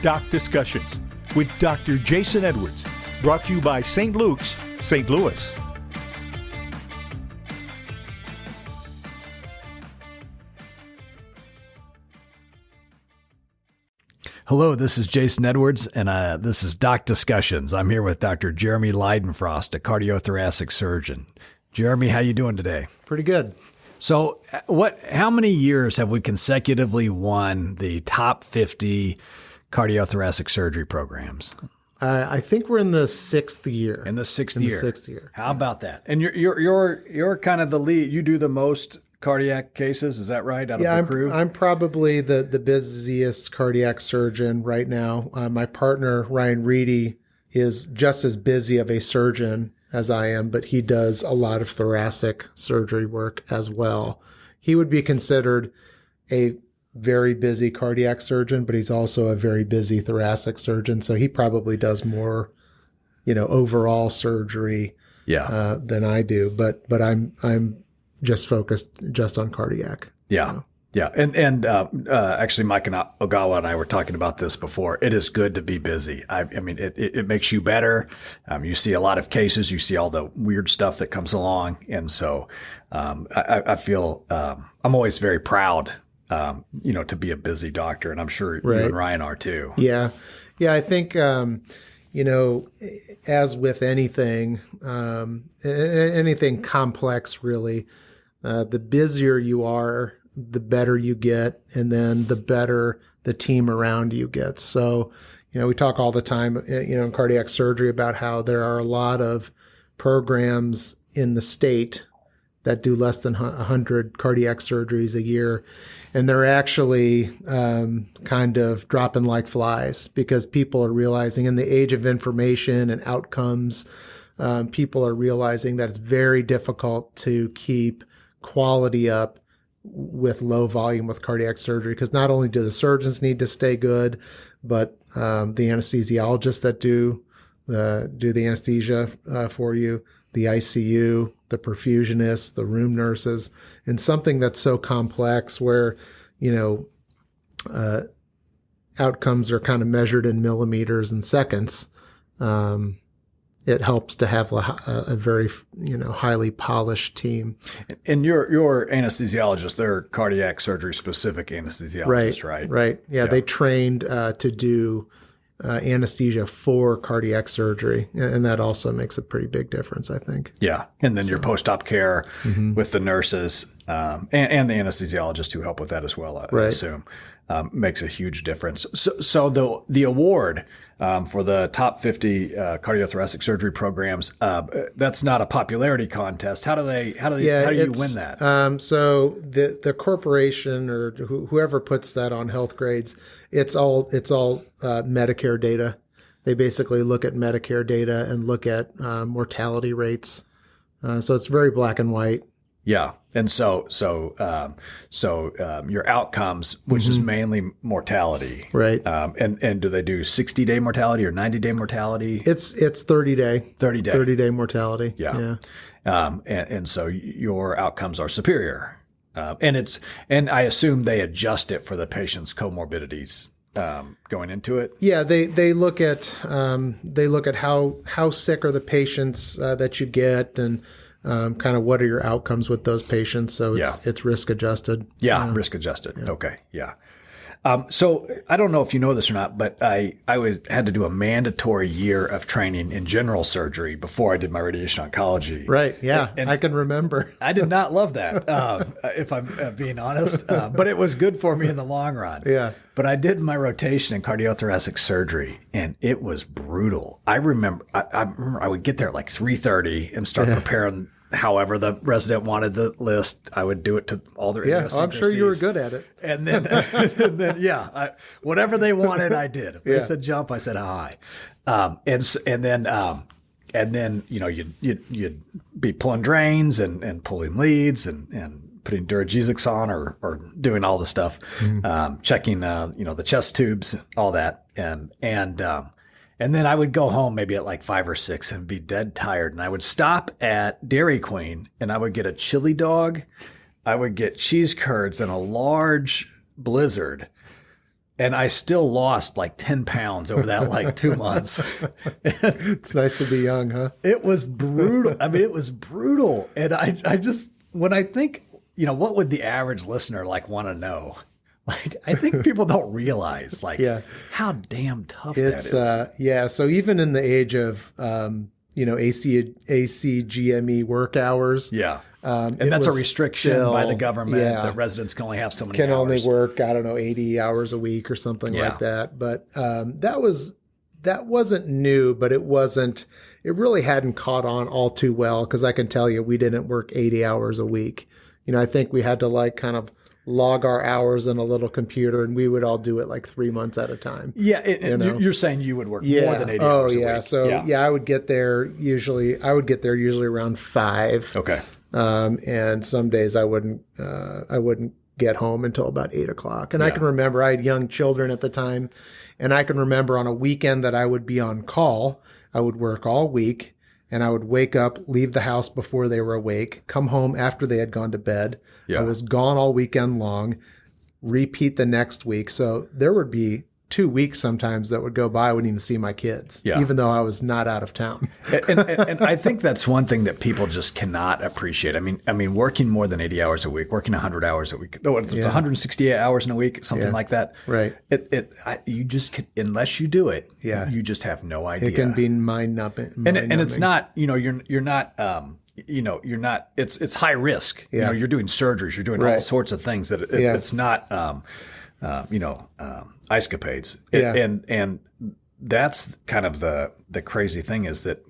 Doc Discussions with Dr. Jason Edwards, brought to you by St. Luke's, St. Louis. Hello, this is Jason Edwards, and this is Doc Discussions. I'm here with Dr. Jeremy Leidenfrost, a cardiothoracic surgeon. Jeremy, how you doing today? Pretty good. So how many years have we consecutively won the top 50 cardiothoracic surgery programs? I think we're in the sixth year. In the sixth year. Sixth year. How about that? And you're kind of the lead. You do the most cardiac cases, is that right? Out of the crew? I'm probably the busiest cardiac surgeon right now. My partner, Ryan Reedy, is just as busy of a surgeon as I am, but he does a lot of thoracic surgery work as well. He would be considered a very busy cardiac surgeon, but he's also a very busy thoracic surgeon. So he probably does more, overall surgery than I do. But I'm just focused just on cardiac. Yeah. Yeah. And actually, Mike and Ogawa and I were talking about this before. It is good to be busy. I mean, it makes you better. You see a lot of cases. You see all the weird stuff that comes along. And so I feel I'm always very proud, to be a busy doctor. And I'm sure you and Ryan are too. Yeah. Yeah. I think, as with anything, anything complex, really, the busier you are, the better you get, and then the better the team around you gets. So, we talk all the time, in cardiac surgery about how there are a lot of programs in the state that do less than 100 cardiac surgeries a year. And they're actually kind of dropping like flies because people are realizing in the age of information and outcomes, people are realizing that it's very difficult to keep quality up with low volume with cardiac surgery, because not only do the surgeons need to stay good, but the anesthesiologists that do the anesthesia for you, the ICU, the perfusionists, the room nurses, and something that's so complex where, outcomes are kind of measured in millimeters and seconds. It helps to have a very, highly polished team. And your anesthesiologists, they're cardiac surgery specific anesthesiologists, right? Right. Yeah. They trained to do anesthesia for cardiac surgery. And that also makes a pretty big difference, I think. Yeah. And then your post-op care with the nurses and the anesthesiologists who help with that as well, I assume, makes a huge difference. So the award for the top 50 cardiothoracic surgery programs, that's not a popularity contest. How do you win that? So the corporation or whoever puts that on health grades, it's all Medicare data. They basically look at Medicare data and look at mortality rates. So it's very black and white. Yeah. And so your outcomes, which is mainly mortality. Right. And do they do 60-day mortality or 90-day mortality? It's 30-day. 30-day mortality. Yeah. And so your outcomes are superior. And I assume they adjust it for the patient's comorbidities going into it. Yeah, they look at how sick are the patients that you get, and kind of what are your outcomes with those patients. So it's risk adjusted. Yeah, risk adjusted. Yeah. Okay. Yeah. So I don't know if you know this or not, but I had to do a mandatory year of training in general surgery before I did my radiation oncology. Right. Yeah. And I can remember. I did not love that, if I'm being honest, but it was good for me in the long run. Yeah. But I did my rotation in cardiothoracic surgery, and it was brutal. I remember I would get there at like 3:30 and start preparing. However the resident wanted the list, I would do it to all their idiosyncrasies. I'm sure you were good at it. And then, whatever they wanted, I did. If they said jump, I said high. And then you'd be pulling drains and pulling leads and putting Duragesics on or doing all the stuff, checking the chest tubes, all that, and then I would go home maybe at like 5 or 6 and be dead tired. And I would stop at Dairy Queen and I would get a chili dog. I would get cheese curds and a large Blizzard. And I still lost like 10 pounds over that like 2 months. It's nice to be young, huh? It was brutal. I mean, it was brutal. And I just, when I think, what would the average listener like want to know? Like, I think people don't realize like how damn tough that is. So even in the age of, ACGME work hours. Yeah. And that's a restriction by the government that residents can only have so many hours. Can only work, 80 hours a week or something like that. But that wasn't new, but it really hadn't caught on all too well, because I can tell you we didn't work 80 hours a week. I think we had to like kind of log our hours in a little computer, and we would all do it like 3 months at a time. Yeah. You're saying you would work more than 80 hours a week. So I would get there usually around 5. Okay. And some days I wouldn't get home until about 8 o'clock. And I can remember I had young children at the time, and I can remember on a weekend that I would be on call. I would work all week, and I would wake up, leave the house before they were awake, come home after they had gone to bed. Yeah. I was gone all weekend long, repeat the next week. So there would be 2 weeks sometimes that would go by. I wouldn't even see my kids, even though I was not out of town. and I think that's one thing that people just cannot appreciate. I mean, working more than 80 hours a week, working 100 hours a week, it's 168 hours in a week, something like that. Right. You just, unless you do it, you just have no idea. It can be mind-numbing. And it's not, you're not, it's high risk. Yeah. You're doing surgeries, you're doing all sorts of things that it's not, ice capades. And that's kind of the crazy thing, is that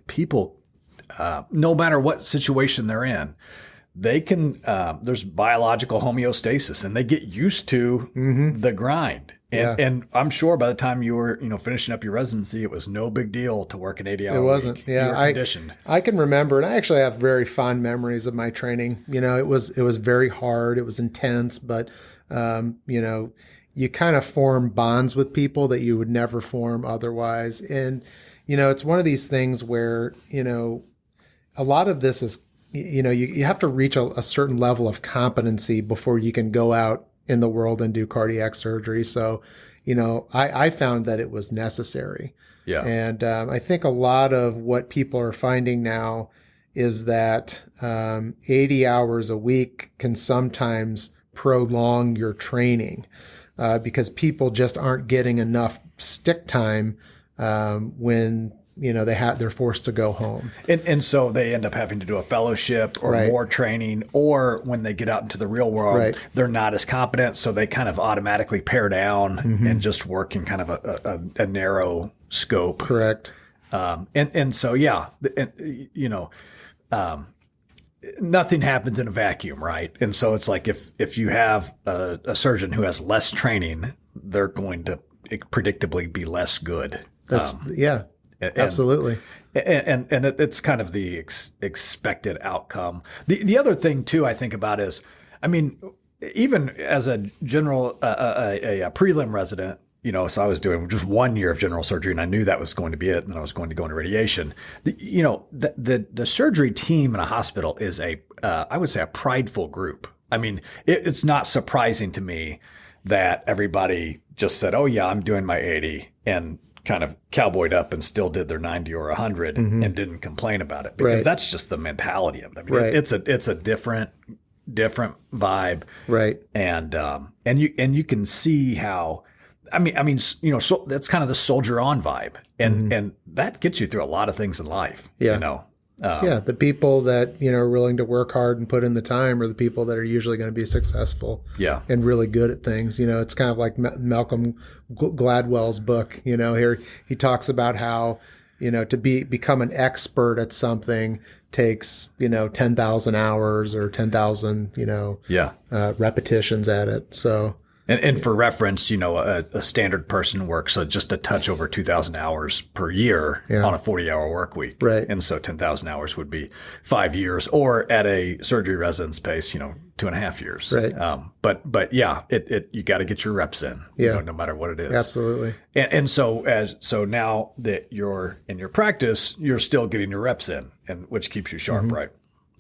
people, no matter what situation they're in, they can, there's biological homeostasis, and they get used to the grind. And I'm sure by the time you were, finishing up your residency, it was no big deal to work an 80-hour week. It wasn't. Yeah. You were conditioned. I can remember, and I actually have very fond memories of my training. It was very hard. It was intense, but, you kind of form bonds with people that you would never form otherwise. And, it's one of these things where, a lot of this is, you have to reach a certain level of competency before you can go out in the world and do cardiac surgery. So, I found that it was necessary. Yeah. And I think a lot of what people are finding now is that 80 hours a week can sometimes prolong your training. Because people just aren't getting enough stick time when they're forced to go home, and so they end up having to do a fellowship or more training, or when they get out into the real world, they're not as competent, so they kind of automatically pare down and just work in kind of a narrow scope. Correct. And so nothing happens in a vacuum, right? And so it's like if you have a surgeon who has less training, they're going to predictably be less good. Absolutely. And it's kind of the expected outcome. The other thing too I think about is, even as a general a prelim resident, so I was doing just 1 year of general surgery, and I knew that was going to be it, and I was going to go into radiation. The surgery team in a hospital is I would say a prideful group. It's not surprising to me that everybody just said, "Oh yeah, I'm doing my 80," and kind of cowboyed up and still did their 90 or 100 and didn't complain about it, because that's just the mentality of it. It's a different vibe, right? And you can see how. So that's kind of the soldier on vibe, and that gets you through a lot of things in life. The people that are willing to work hard and put in the time are the people that are usually going to be successful. Yeah, and really good at things. It's kind of like Malcolm Gladwell's book. Here he talks about how to become an expert at something takes 10,000 hours or 10,000 repetitions at it. So. And for reference, a standard person works just a touch over 2,000 hours per year on a 40-hour work week. Right. And so 10,000 hours would be 5 years, or at a surgery residence pace, 2.5 years. Right. But you got to get your reps in, no matter what it is. Absolutely. And so now that you're in your practice, you're still getting your reps in, and which keeps you sharp, right?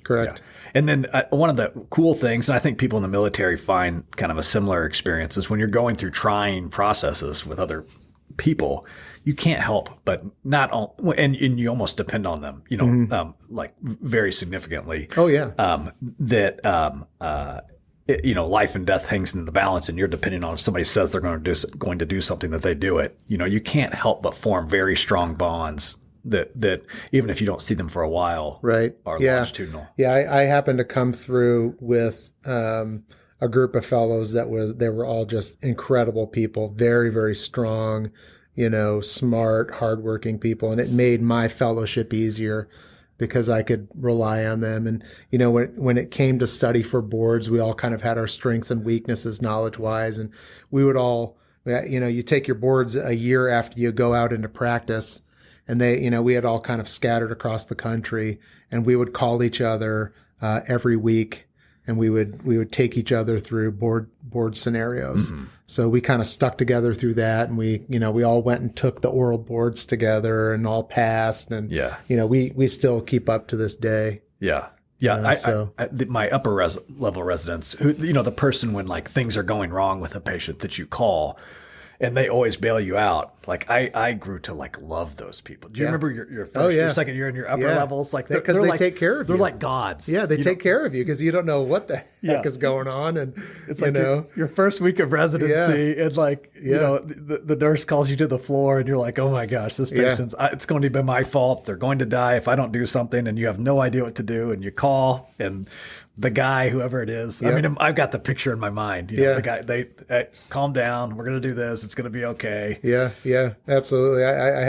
Correct. Yeah. And then one of the cool things, and I think people in the military find kind of a similar experience, is when you're going through trying processes with other people, you can't help but not all, and you almost depend on them, like very significantly. Oh yeah. Life and death hangs in the balance, and you're depending on if somebody says they're going to do something, that they do it. You can't help but form very strong bonds that even if you don't see them for a while, right? Are yeah. longitudinal. Yeah, I happened to come through with a group of fellows they were all just incredible people, very, very strong, smart, hardworking people, and it made my fellowship easier because I could rely on them. And when it came to study for boards, we all kind of had our strengths and weaknesses knowledge-wise, and we would all, you take your boards a year after you go out into practice. And we had all kind of scattered across the country, and we would call each other every week, and we would take each other through board scenarios. Mm-hmm. So we kind of stuck together through that, and we all went and took the oral boards together and all passed, and we still keep up to this day. Yeah. Yeah, my upper level residents, who the person when like things are going wrong with a patient that you call, and they always bail you out. Like I grew to like love those people. Do you remember your first year, second year in your upper levels? Like because they like, take care of you. They're like gods. Yeah, they take care of you because you don't know what the heck is going on, and it's like your first week of residency, and like the nurse calls you to the floor, and you're like, oh my gosh, this patient's it's going to be my fault. They're going to die if I don't do something, and you have no idea what to do, and you call and. The guy, whoever it is, I mean, I've got the picture in my mind. The guy, they calm down. We're going to do this. It's going to be okay. Yeah, absolutely. I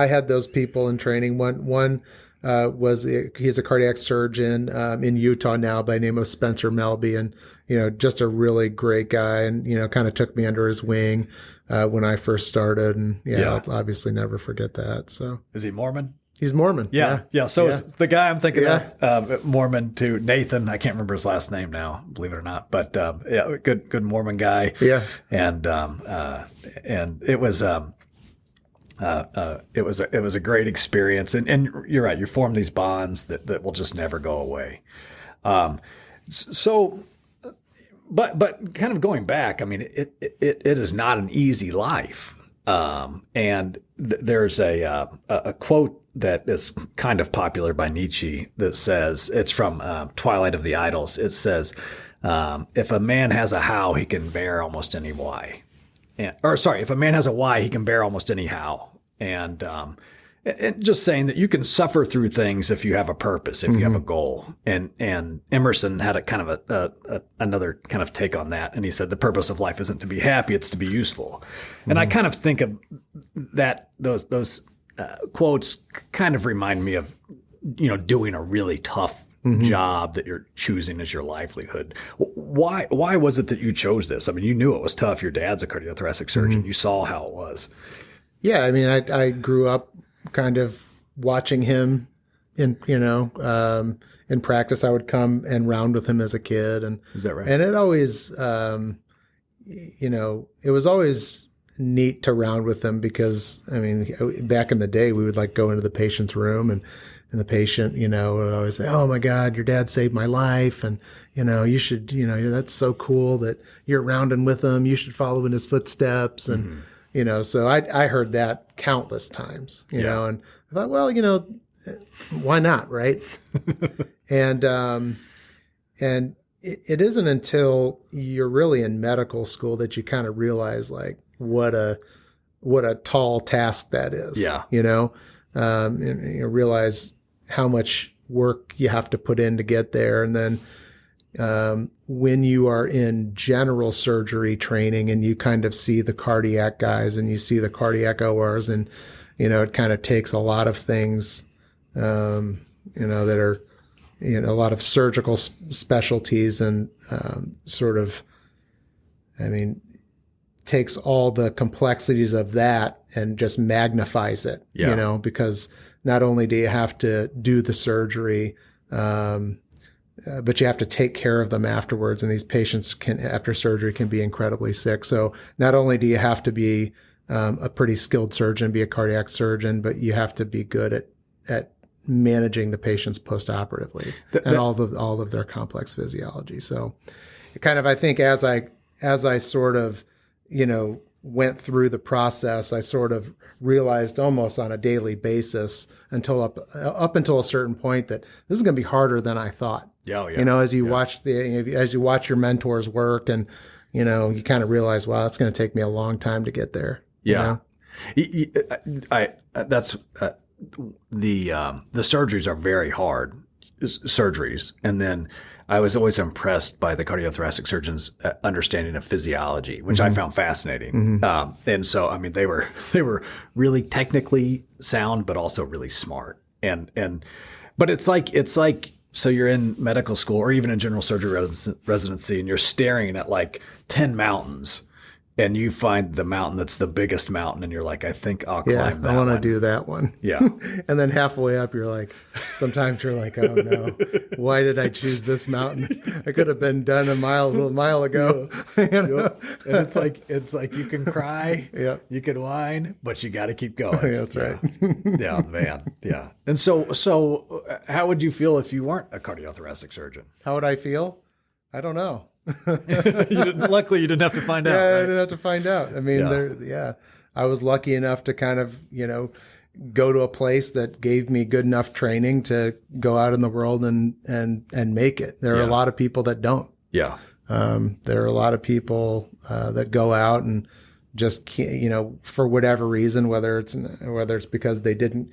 had those people in training. One he's a cardiac surgeon in Utah now by the name of Spencer Melby, and just a really great guy, and kind of took me under his wing when I first started, and I'll obviously never forget that. So, is he Mormon? He's Mormon. Yeah. So is the guy I'm thinking of, Mormon too, Nathan. I can't remember his last name now, believe it or not. But good Mormon guy. Yeah. And it was a great experience. And you're right. You form these bonds that will just never go away. So, but kind of going back, I mean, it is not an easy life. And there's a quote that is kind of popular by Nietzsche that says, it's from Twilight of the Idols. It says, if a man has a how, he can bear almost any why. If a man has a why, he can bear almost any how. And just saying that you can suffer through things if you have a purpose, if you have a goal. And Emerson had a kind of another kind of take on that. And he said, the purpose of life isn't to be happy, it's to be useful. And I kind of think of that, those quotes kind of remind me of, doing a really tough job that you're choosing as your livelihood. Why was it that you chose this? I mean, you knew it was tough. Your dad's a cardiothoracic surgeon. You saw how it was. Yeah. I mean, I grew up kind of watching him in practice. I would come and round with him as a kid. And is that right? And it always, it was always neat to round with him because, I mean, back in the day, we would like go into the patient's room and the patient, would always say, oh my God, your dad saved my life. And, you should, that's so cool that you're rounding with him. You should follow in his footsteps. And, so I heard that countless times, know, and I thought, well, why not? Right. And it isn't until you're really in medical school that you kind of realize like what a tall task that is. Yeah. And you realize how much work you have to put in to get there. And then when you are in general surgery training and you kind of see the cardiac guys and you see the cardiac ORs, and, it kind of takes a lot of things, that are, a lot of surgical specialties and takes all the complexities of that and just magnifies it, because not only do you have to do the surgery, but you have to take care of them afterwards. And these patients after surgery can be incredibly sick. So not only do you have to be a pretty skilled surgeon, be a cardiac surgeon, but you have to be good at managing the patients post-operatively and all of their complex physiology. So it kind of, I think as I sort of, went through the process, I sort of realized almost on a daily basis until up until a certain point that this is going to be harder than I thought. Yeah, yeah. As you watch your mentors work, and you kind of realize, wow, it's going to take me a long time to get there. Yeah, that's the surgeries are very hard surgeries, and then I was always impressed by the cardiothoracic surgeons' understanding of physiology, which I found fascinating. And so, I mean, they were really technically sound, but also really smart. But it's like, so you're in medical school or even in general surgery residency, and you're staring at like 10 mountains, and you find the mountain that's the biggest mountain, and you're like, I think I'll climb that I want to one. do that one. Yeah. And then halfway up, sometimes you're like, oh no, why did I choose this mountain? I could have been done a mile ago. And it's like you can cry, you can whine, but you got to keep going. That's right. Yeah, man. Yeah. And so how would you feel if you weren't a cardiothoracic surgeon? How would I feel? I don't know. Luckily, you didn't have to find out. Yeah, right? I didn't have to find out. I mean, I was lucky enough to kind of, go to a place that gave me good enough training to go out in the world and make it. There are a lot of people that don't. Yeah. There are a lot of people that go out and just can't, for whatever reason, whether it's because they didn't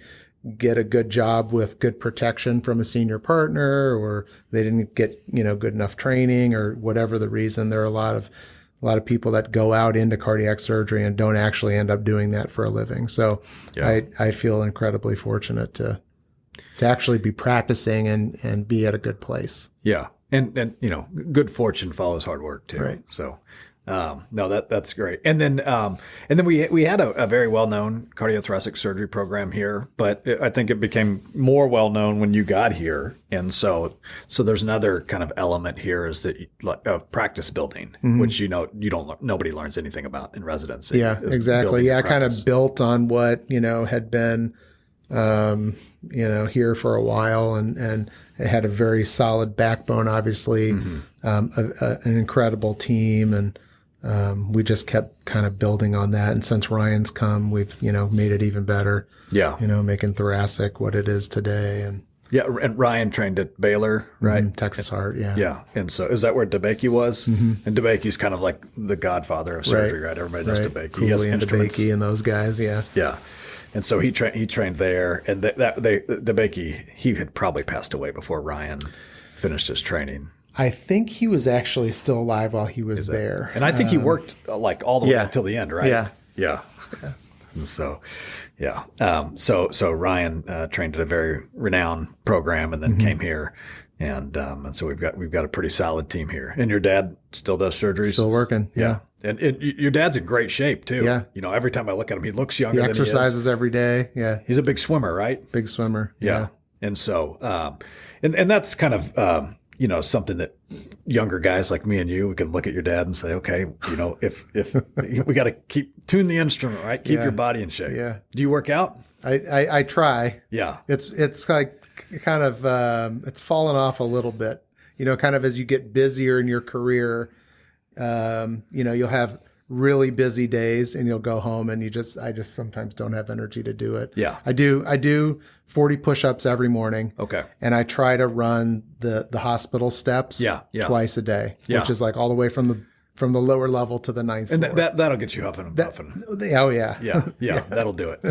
get a good job with good protection from a senior partner, or they didn't get, good enough training, or whatever the reason. There are a lot of people that go out into cardiac surgery and don't actually end up doing that for a living. So I feel incredibly fortunate to actually be practicing and be at a good place. Yeah. And good fortune follows hard work too. Right. So, no, that's great. And then we had a very well-known cardiothoracic surgery program here, but I think it became more well-known when you got here. And so there's another kind of element here is that of practice building, which, nobody learns anything about in residency. Yeah, exactly. Yeah. I kind of built on what, had been, here for a while, and it had a very solid backbone, obviously, an incredible team, and we just kept kind of building on that. And since Ryan's come, we've, made it even better. Yeah. Making thoracic what it is today. And Ryan trained at Baylor, right? Texas Heart. Yeah. Yeah. And so is that where DeBakey was? And DeBakey's kind of like the godfather of surgery, right? Everybody knows DeBakey. Cooley, he has and instruments. DeBakey and those guys. Yeah. Yeah. And so he trained there, and DeBakey, he had probably passed away before Ryan finished his training. I think he was actually still alive while he was there. And I think he worked like all the way until the end, right? Yeah. Yeah. And so, so Ryan trained at a very renowned program, and then came here, and so we've got a pretty solid team here. And your dad still does surgeries? Still working. Yeah. And your dad's in great shape too. Yeah. Every time I look at him, he looks younger. He exercises every day. Yeah. He's a big swimmer, right? Big swimmer. Yeah. And so, and that's kind of, something that younger guys like me and you, we can look at your dad and say, okay, if we got to tune the instrument, right? Keep your body in shape. Yeah. Do you work out? I try. Yeah. It's like kind of, it's fallen off a little bit, kind of as you get busier in your career. You'll have really busy days, and you'll go home, and I just sometimes don't have energy to do it. Yeah. I do 40 push-ups every morning. Okay. And I try to run the hospital steps twice a day, which is like all the way from the lower level to the ninth floor. And that'll get you huffing and puffing. Oh yeah. Yeah. That'll do it.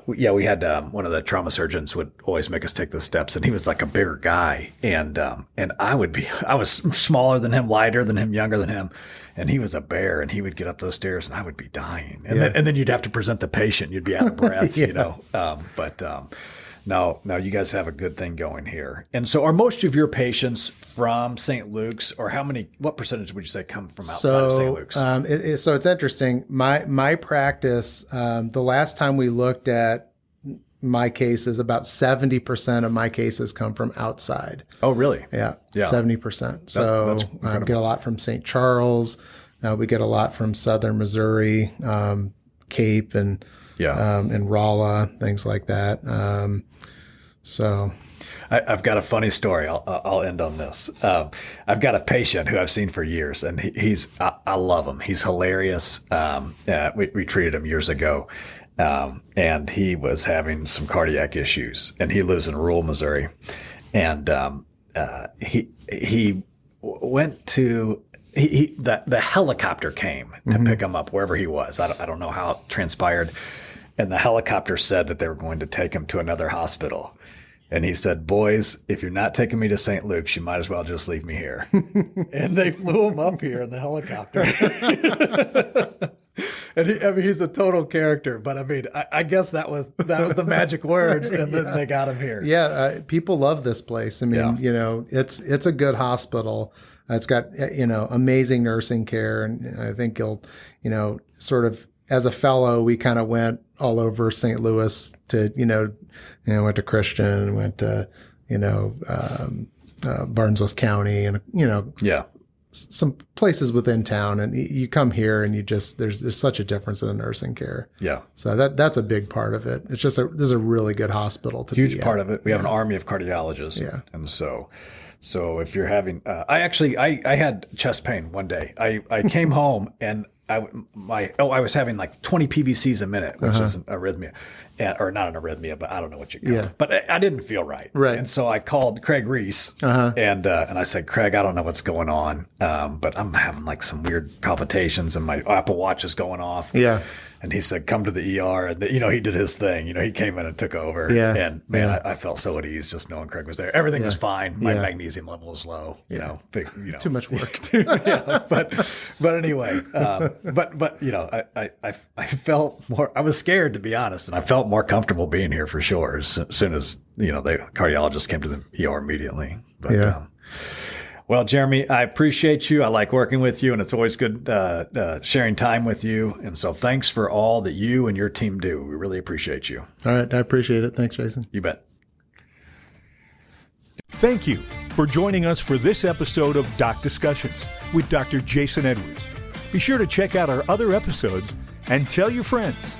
We had one of the trauma surgeons would always make us take the steps, and he was like a bigger guy, and I was smaller than him, lighter than him, younger than him, and he was a bear, and he would get up those stairs, and I would be dying, and then you'd have to present the patient, you'd be out of breath, No, you guys have a good thing going here. And so are most of your patients from St. Luke's, or what percentage would you say come from outside of St. Luke's? So it's interesting. My practice, the last time we looked at my cases, about 70% of my cases come from outside. Oh, really? Yeah. 70%. So we get a lot from St. Charles. We get a lot from Southern Missouri, Cape and Yeah. and Rolla, things like that. So I've got a funny story. I'll end on this. I've got a patient who I've seen for years, and I love him. He's hilarious. We treated him years ago, and he was having some cardiac issues, and he lives in rural Missouri, and he went to. The helicopter came to pick him up wherever he was. I don't know how it transpired, and the helicopter said that they were going to take him to another hospital. And he said, "Boys, if you're not taking me to St. Luke's, you might as well just leave me here." And they flew him up here in the helicopter. And he's a total character. But I mean, I guess that was the magic words, and then they got him here. yeah, people love this place. I mean, it's a good hospital. It's got amazing nursing care, and I think you'll sort of as a fellow, we kind of went all over St. Louis to went to Christian, went to Barnesville County, and some places within town, and you come here and there's such a difference in the nursing care. Yeah. So that's a big part of it. It's just this is a really good hospital to huge be part at. of it. We have an army of cardiologists. Yeah. And so if you're having, I had chest pain one day. I came home and I was having like 20 PVCs a minute, which is an arrhythmia, or not an arrhythmia, but I don't know what you call it. But I didn't feel right. Right. And so I called Craig Reese and I said, "Craig, I don't know what's going on, but I'm having like some weird palpitations and my Apple Watch is going off." Yeah. And he said, "Come to the ER." And, he did his thing. He came in and took over. Yeah. And, man, I felt so at ease just knowing Craig was there. Everything was fine. My magnesium level was low. Too much work. But anyway, I felt more – I was scared, to be honest, and I felt more comfortable being here for sure as soon as, the cardiologist came to the ER immediately. But, well, Jeremy, I appreciate you. I like working with you, and it's always good sharing time with you. And so thanks for all that you and your team do. We really appreciate you. All right. I appreciate it. Thanks, Jason. You bet. Thank you for joining us for this episode of Doc Discussions with Dr. Jason Edwards. Be sure to check out our other episodes and tell your friends.